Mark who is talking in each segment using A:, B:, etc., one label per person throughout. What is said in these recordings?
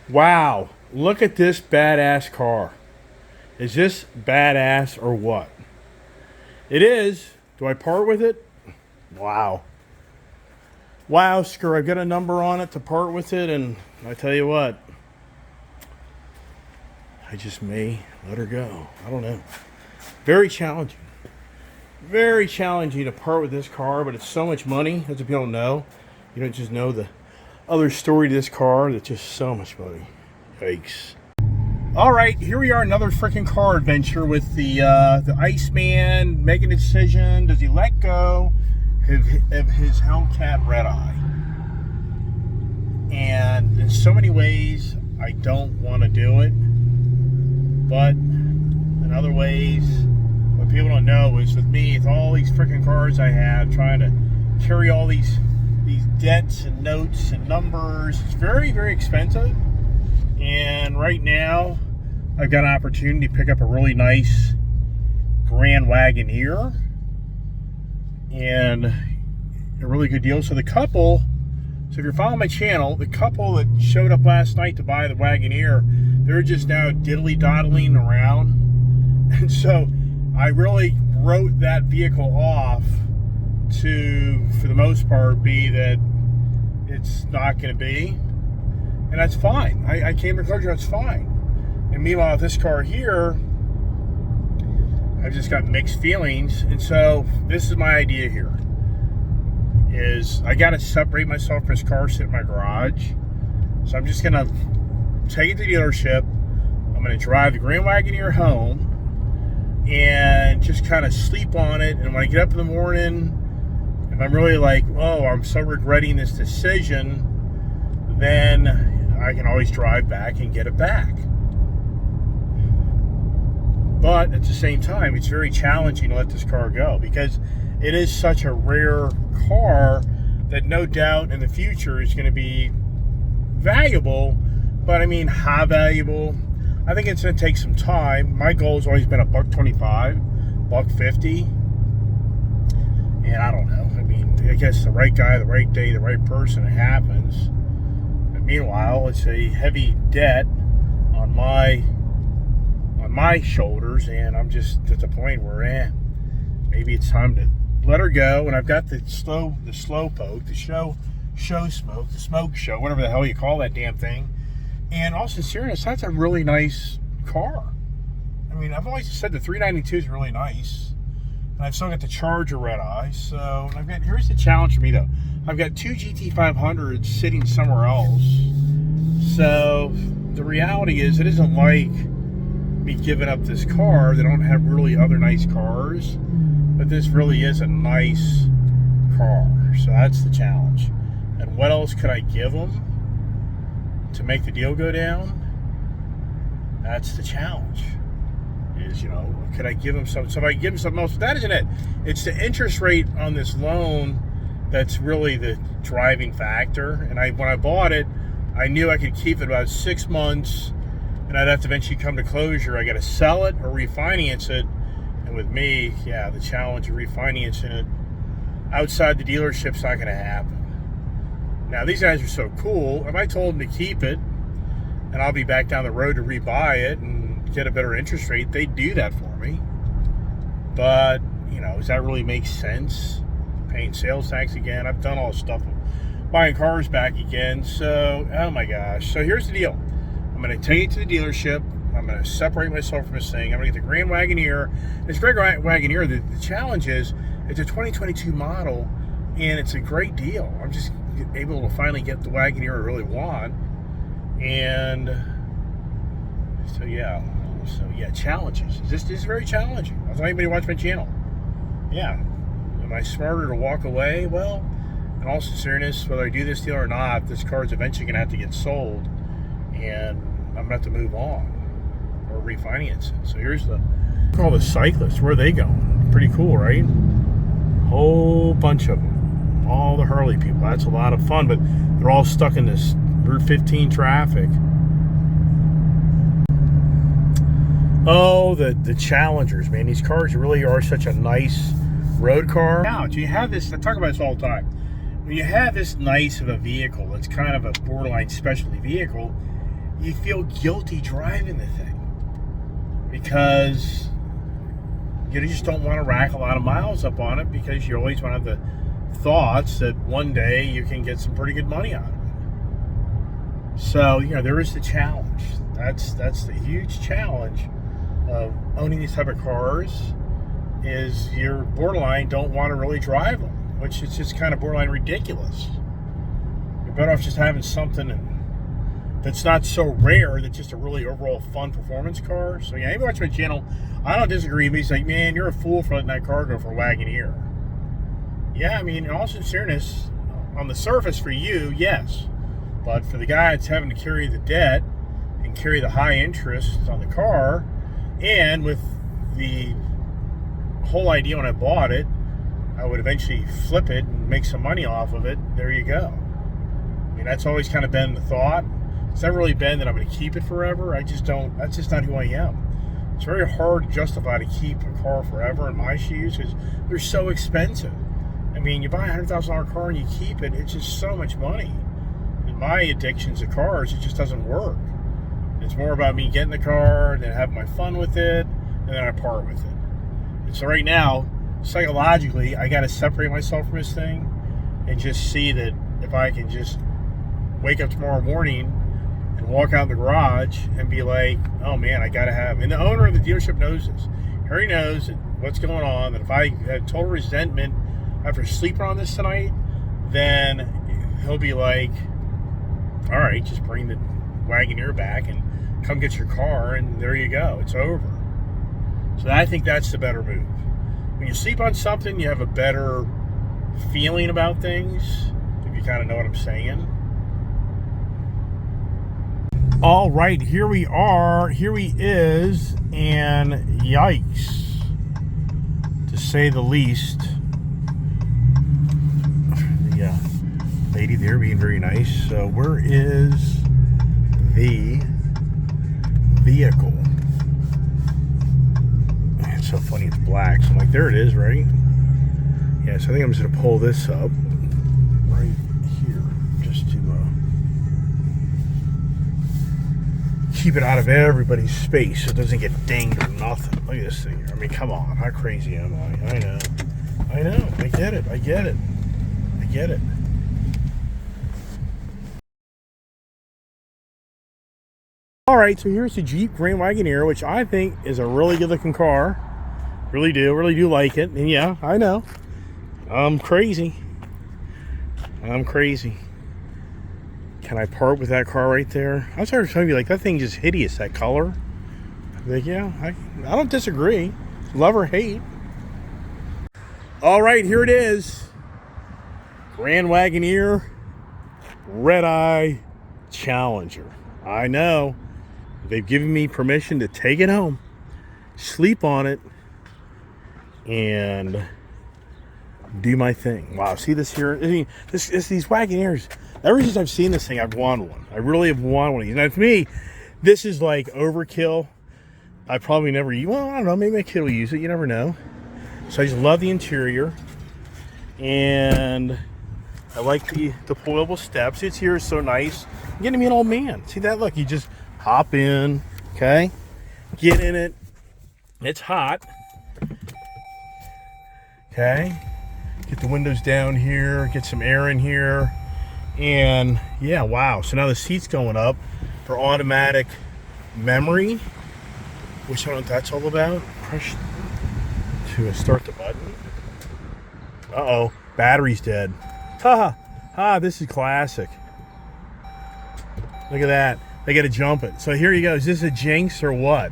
A: Wow, look at this badass car. Is this badass or what? It is. Do I part with it? Wow. Wow, screw. I've got a number on it to part with it, and I tell you what, I just may let her go. I don't know. Very challenging. Very challenging to part with this car, but it's so much money, as if you don't know. You don't just know the other story to this car. That's just so much money. Yikes. All right, here we are, another freaking car adventure with the Iceman making a decision. Does he let go of his Hellcat Red Eye? And in so many ways, I don't want to do it. But in other ways, what people don't know is with me, with all these freaking cars I have, trying to carry all these debts and notes and numbers, it's very, very expensive. And right now, I've got an opportunity to pick up a really nice Grand Wagoneer and a really good deal. So the couple, so if you're following my channel, the couple that showed up last night to buy the Wagoneer, they're just now diddly-doddling around. And so I really wrote that vehicle off to, for the most part, be that it's not going to be. And that's fine. I came to the conclusion that's fine. And meanwhile, this car here, I've just got mixed feelings. And so this is my idea here, is I got to separate myself from this car sitting in my garage. So I'm just going to take it to the dealership. I'm going to drive the Grand Wagoneer home and just kind of sleep on it. And when I get up in the morning, if I'm really like, oh, I'm so regretting this decision, then I can always drive back and get it back. But at the same time, it's very challenging to let this car go because it is such a rare car that no doubt in the future is going to be valuable. But I mean, how valuable? I think it's going to take some time. My goal has always been $125, $150. And I don't know. I mean, I guess the right guy, the right day, the right person, it happens. But meanwhile, it's a heavy debt on my shoulders, and I'm just at the point where maybe it's time to let her go. And I've got the slow poke, the show smoke, the smoke show, whatever the hell you call that damn thing. And all sincerity, that's a really nice car. I mean, I've always said the 392 is really nice, and I've still got the Charger Red Eye. So here's the challenge for me though. I've got two GT500s sitting somewhere else. So the reality is, it isn't like me giving up this car. They don't have really other nice cars, but this really is a nice car. So that's the challenge. And what else could I give them to make the deal go down? That's the challenge. Is, could I give them something? So if I give them something else, that isn't it. It's the interest rate on this loan that's really the driving factor. And when I bought it, I knew I could keep it about 6 months, and I'd have to eventually come to closure. I got to sell it or refinance it. And with me, yeah, the challenge of refinancing it outside the dealership's not going to happen. Now, these guys are so cool. If I told them to keep it, and I'll be back down the road to rebuy it and get a better interest rate, they'd do that for me. But, does that really make sense? Paying sales tax again. I've done all this stuff with buying cars back again. So, oh my gosh. So here's the deal. I'm going to take it to the dealership. I'm going to separate myself from this thing. I'm going to get the Grand Wagoneer. This Grand Wagoneer, the challenge is, it's a 2022 model, and it's a great deal. I'm just able to finally get the Wagoneer I really want. And so yeah, challenges. This is very challenging. I thought anybody watch my channel. Yeah. Am I smarter to walk away? Well, in all sincereness, whether I do this deal or not, this car is eventually going to have to get sold, and I'm going to have to move on or refinance it. So here's all the cyclists. Where are they going? Pretty cool, right? Whole bunch of them. All the Harley people. That's a lot of fun, but they're all stuck in this Route 15 traffic. Oh, the Challengers, man. These cars really are such a nice road car. Now, you have this, I talk about this all the time. When you have this nice of a vehicle, it's kind of a borderline specialty vehicle, you feel guilty driving the thing because you just don't want to rack a lot of miles up on it, because you always want to have the thoughts that one day you can get some pretty good money out of it. So, there is the challenge. That's the huge challenge of owning these type of cars, is you're borderline don't want to really drive them, which is just kind of borderline ridiculous. You're better off just having something that's not so rare, that's just a really overall fun performance car. So yeah, if you watch my channel, I don't disagree. But he's like, man, you're a fool for letting that car go for a Wagoneer. Yeah, I mean, in all sincereness, on the surface for you, yes. But for the guy that's having to carry the debt and carry the high interest on the car, and with the whole idea when I bought it, I would eventually flip it and make some money off of it. There you go. I mean, that's always kind of been the thought. It's never really been that I'm going to keep it forever. I just don't. That's just not who I am. It's very hard to justify to keep a car forever in my shoes, because they're so expensive. I mean, you buy a $100,000 car and you keep it, it's just so much money. In my addictions to cars, it just doesn't work. It's more about me getting the car and then having my fun with it, and then I part with it. And so right now, psychologically, I got to separate myself from this thing and just see that if I can just wake up tomorrow morning and walk out in the garage and be like, oh man, I gotta have, and the owner of the dealership knows this. He already knows what's going on, that if I had total resentment after sleeping on this tonight, then he'll be like, all right, just bring the Wagoneer back and come get your car, and there you go, it's over. So I think that's the better move. When you sleep on something, you have a better feeling about things, if you kind of know what I'm saying. All right, here we are. Here he is, and yikes, to say the least. The lady there being very nice. So where is the vehicle? It's so funny, it's black. So I'm like, there it is, right? Yeah, so I think I'm just gonna pull this up right here, just to keep it out of everybody's space so it doesn't get dinged or nothing. Look at this thing here. I mean, come on, how crazy am I? I know, I get it, I get it. All right, so here's the Jeep Grand Wagoneer, which I think is a really good looking car. Really do like it. And yeah, I know, I'm crazy. Can I part with that car right there? I was trying to be like, that thing's just hideous, that color. Like, yeah, I don't disagree. Love or hate. All right, here it is. Grand Wagoneer Red Eye Challenger. I know. They've given me permission to take it home, sleep on it, and do my thing. Wow, see this here? I mean, these Wagoneers, ever since I've seen this thing, I've wanted one. I really have wanted one of these. Now, to me, this is like overkill. I probably never use. Well, I don't know. Maybe my kid will use it. You never know. So I just love the interior, and I like the deployable steps. It's here is so nice. I'm getting to be an old man. See that? Look, you just hop in. Okay, get in it. It's hot. Okay, get the windows down here. Get some air in here. And yeah, wow. So now the seat's going up for automatic memory, which I don't know what that's all about. Press to start the button. Uh-oh, battery's dead. This is classic. Look at that. They got to jump it. So here you go. Is this a jinx or what?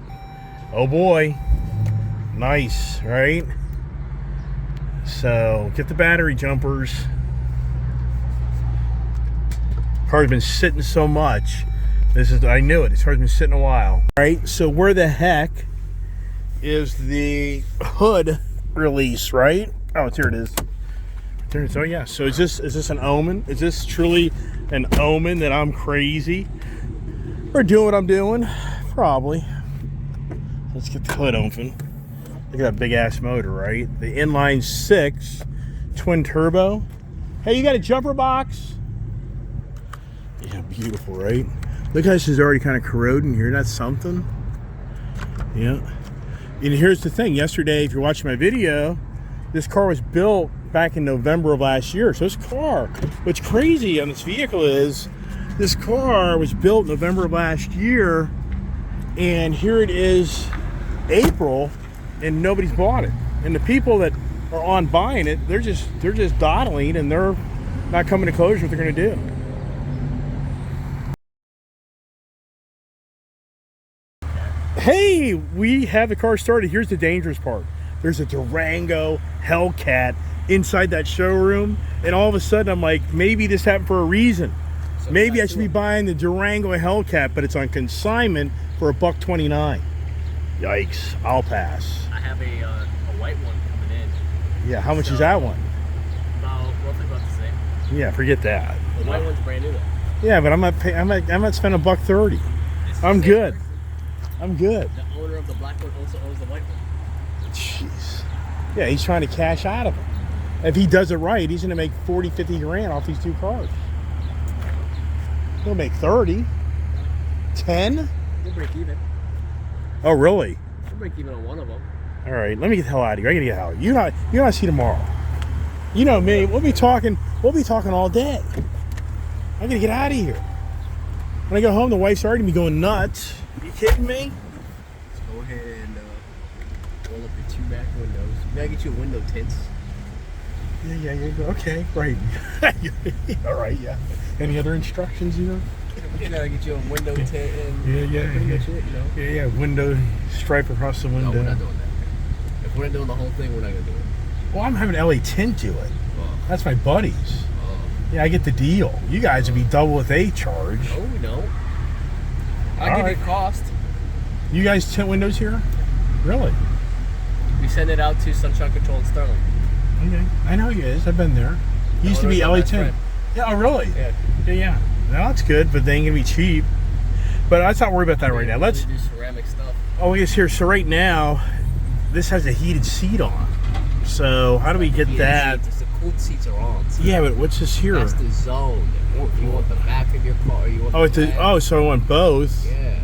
A: Oh boy. Nice, right? So get the battery jumpers. Car's been sitting so much. I knew it. This car's been sitting a while. All right, so where the heck is the hood release, right? Oh, here it is. There it is. Oh yeah. So is this an omen? Is this truly an omen that I'm crazy or doing what I'm doing? Probably. Let's get the hood open. Look at that big ass motor, right? The inline 6 twin turbo. Hey, you got a jumper box? Yeah, beautiful, right? Look how this is already kind of corroding here. That's something. Yeah. And here's the thing. Yesterday, if you're watching my video, this car was built back in November of last year. So this car, what's crazy on this vehicle is this car was built November of last year, and here it is April, and nobody's bought it. And the people that are on buying it, they're just dawdling, and they're not coming to closure what they're going to do. Hey, we have the car started. Here's the dangerous part. There's a Durango Hellcat inside that showroom, and all of a sudden I'm like, maybe this happened for a reason. So maybe I should be buying the Durango Hellcat, but it's on consignment for $129. Yikes, I'll pass.
B: I have a white one coming in.
A: Yeah, how much is that one?
B: Roughly about the same.
A: Yeah, forget that.
B: The white one's brand new though.
A: Yeah, but I'm not spending $130. I'm good.
B: Person.
A: I'm good.
B: The owner of the black one also owns the white one.
A: Jeez. Yeah, he's trying to cash out of it. If he does it right, he's going to make 40, 50 grand off these two cars. He'll make 30. 10?
B: He'll break even.
A: Oh, really?
B: He'll break even on one of them.
A: All right, let me get the hell out of here. I got to get out of here. You know I see tomorrow. You know me. We'll be talking all day. I got to get out of here. When I go home, the wife's already going to be going nuts. Are you kidding me?
B: Let's go ahead and roll up your two back windows. Maybe I get you a window tints.
A: Yeah. Okay, right. All right, yeah. Any other instructions, you know?
B: You know, I get you a window tint and
A: yeah.
B: pretty much it, you know?
A: Yeah, window stripe across the window.
B: No, we're not doing that. If we're not doing the whole thing, we're not going to do it.
A: Well, I'm having LA Tint do it.
B: Oh.
A: That's my buddies.
B: Oh.
A: Yeah, I get the deal. You guys would be double what they charge.
B: No, we don't. I'll give you a cost.
A: You guys tint windows here? Really?
B: We send it out to Sunshine Control in Sterling.
A: Okay. I know you guys. I've been there. He used to be LA Tint. Yeah, oh really? Yeah. No, that's good, but they ain't gonna be cheap. But let's not worry about that right now. Let's
B: do ceramic stuff.
A: Oh, yes, here. So right now, this has a heated seat on. So how do we get that?
B: The cooled seats are on. So
A: yeah, but what's this here?
B: That's the zone. If you want the back of your car, or you want
A: so I want both.
B: Yeah.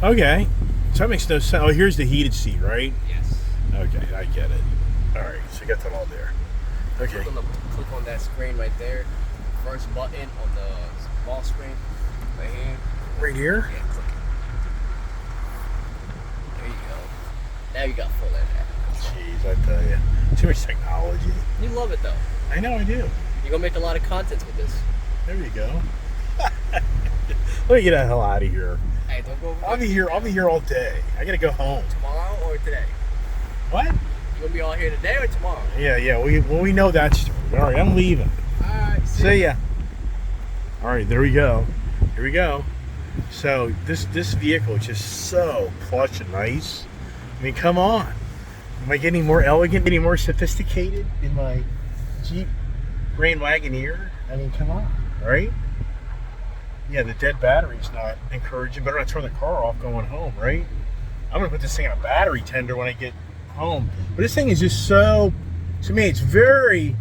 A: Okay. So that makes no sense. Oh, here's the heated seat, right?
B: Yes.
A: Okay, I get it. All right, so you got that all there. Okay.
B: Click on that screen right there. First button on the small screen. Right here.
A: Right here?
B: Yeah, click it. There you go. Now you got full in there.
A: Jeez, I tell you. Too much technology.
B: You love it though.
A: I know I do.
B: You're gonna make a lot of content with this.
A: There you go. Let me get the hell out of here.
B: Hey, don't go over.
A: I'll be here all day. I gotta go home.
B: Tomorrow or today?
A: What?
B: You gonna be all here today or tomorrow?
A: Yeah. We know that story. All right, I'm leaving.
B: All right.
A: See ya. All right, there we go. Here we go. So this vehicle is just so plush and nice. I mean, come on. Am I getting more elegant, getting more sophisticated in my Jeep Grand Wagoneer? I mean, come on, right? Yeah, the dead battery's not encouraging. Better not turn the car off going home, right? I'm gonna put this thing on a battery tender when I get home. But this thing is just so, to me, it's very,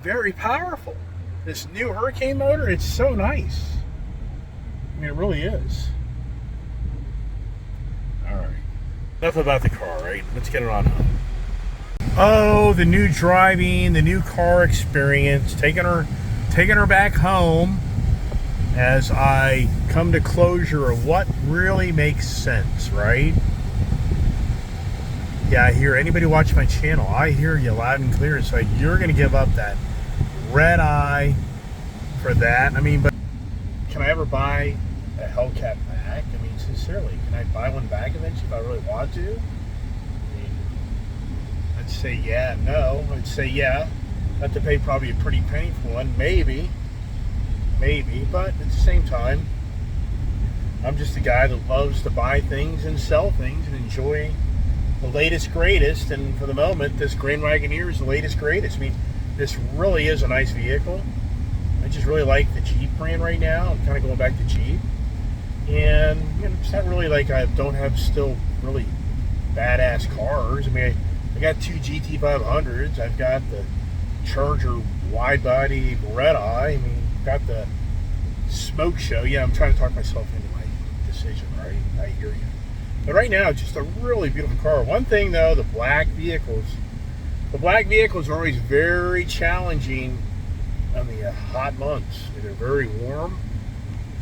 A: very powerful. This new Hurricane motor, it's so nice. I mean, it really is. All right. Enough about the car, right? Let's get it on home. Oh, the new driving, the new car experience, taking her back home as I come to closure of what really makes sense, right? Yeah, I hear anybody watching my channel, I hear you loud and clear. It's like you're going to give up that red eye for that. I mean, but can I ever buy a Hellcat back? I mean, sincerely, can I buy one back eventually if I really want to? I mean, I'd say yeah, no. I'd say yeah. I have to pay probably a pretty penny for one, maybe, but at the same time, I'm just a guy that loves to buy things and sell things and enjoy the latest, greatest, and for the moment, this Grand Wagoneer is the latest, greatest. I mean, this really is a nice vehicle. I just really like the Jeep brand right now. I'm kind of going back to Jeep. And you know, it's not really like I don't have still really badass cars. I mean, I got two GT500s. I've got the Charger wide body red eye. I mean, got the smoke show. Yeah, I'm trying to talk myself into my decision, right? I hear you. But right now, it's just a really beautiful car. One thing though, the black vehicles are always very challenging on the hot months. They're very warm,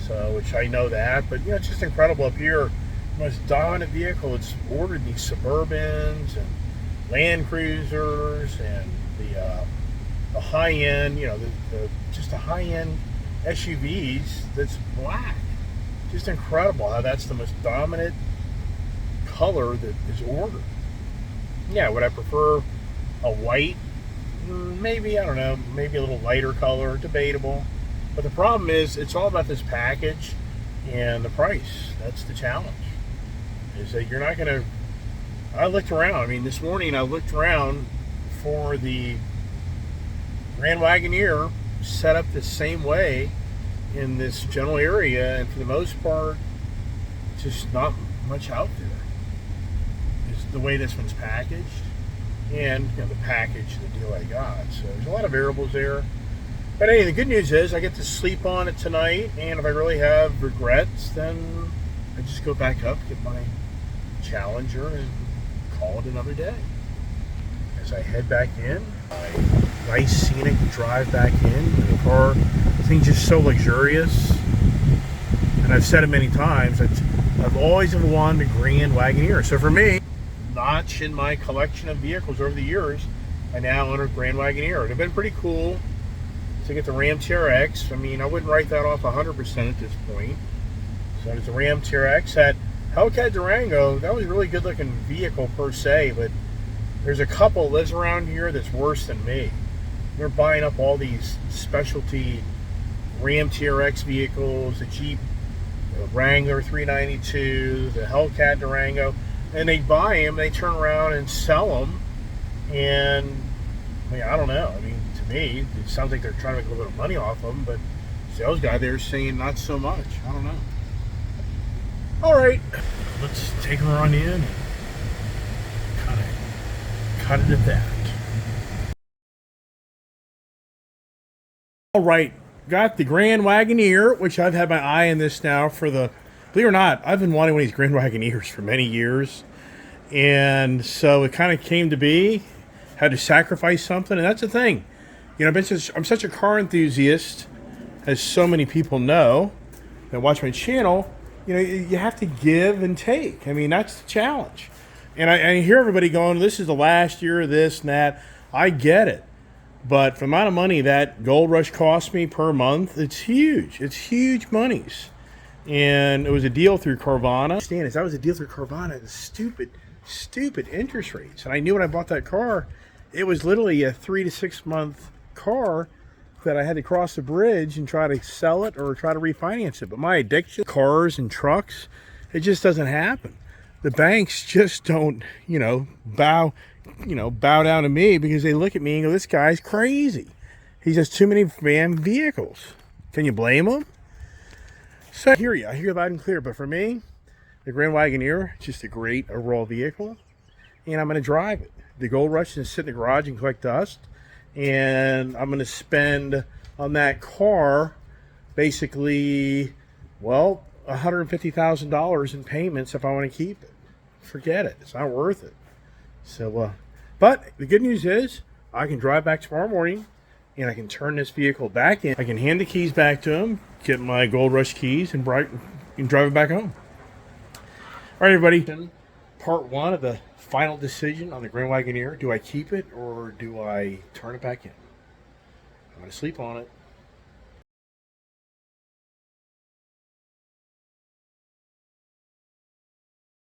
A: so which I know that. But it's just incredible up here. The most dominant vehicle. It's ordered these Suburbans and Land Cruisers and the high end. Just the high end SUVs. That's black. Just incredible how that's the most dominant color that is ordered. Yeah, would I prefer a white? Maybe, I don't know, maybe a little lighter color, debatable. But the problem is, it's all about this package and the price. That's the challenge. Is that you're not going to... I looked around. I mean, this morning I looked around for the Grand Wagoneer set up the same way in this general area, and for the most part, just not much out there. It's the way this one's packaged, and the package, the deal I got. So there's a lot of variables there. But anyway, the good news is I get to sleep on it tonight, and if I really have regrets, then I just go back up, get my Challenger, and call it another day. As I head back in, my nice scenic drive back in. The car, the thing's just so luxurious. And I've said it many times, I've always wanted a Grand Wagoneer. So for me, notch in my collection of vehicles over the years, I now own a Grand Wagoneer. It would have been pretty cool to get the Ram TRX. I mean, I wouldn't write that off 100% at this point. So it's a Ram TRX. That Hellcat Durango, that was a really good looking vehicle per se, but there's a couple lives around here that's worse than me. They're buying up all these specialty Ram TRX vehicles, the Jeep Wrangler 392, the Hellcat Durango, and they buy them, they turn around and sell them, and I mean, I don't know. I mean, to me, it sounds like they're trying to make a little bit of money off them, but the sales guy there is saying not so much. I don't know. All right, let's take her on in and kind of cut it at that. All right, got the Grand Wagoneer, which I've had my eye on this now for the, believe it or not, I've been wanting one of these Grand Wagoneers for many years. And so it kind of came to be, had to sacrifice something, and that's the thing. I'm such a car enthusiast, as so many people know that watch my channel. You have to give and take. I mean, that's the challenge. And I hear everybody going, this is the last year of this and that. I get it. But for the amount of money that Gold Rush cost me per month, it's huge. It's huge monies. And it was a deal through Carvana. That was a deal through Carvana. The stupid interest rates. And I knew when I bought that car, it was literally a 3 to 6 month car that I had to cross the bridge and try to sell it or try to refinance it. But my addiction, cars and trucks, it just doesn't happen. The banks just don't, bow down to me because they look at me and go, this guy's crazy. He has too many damn vehicles. Can you blame him? So I hear you loud and clear. But for me, the Grand Wagoneer, just a great overall vehicle, and I'm going to drive it. The Gold Rush is going to sit in the garage and collect dust, and I'm going to spend on that car basically, $150,000 in payments if I want to keep it. Forget it. It's not worth it. So, but the good news is I can drive back tomorrow morning, and I can turn this vehicle back in. I can hand the keys back to him, get my Gold Rush keys, and drive it back home. All right, everybody. Part one of the final decision on the Grand Wagoneer. Do I keep it or do I turn it back in? I'm going to sleep on it.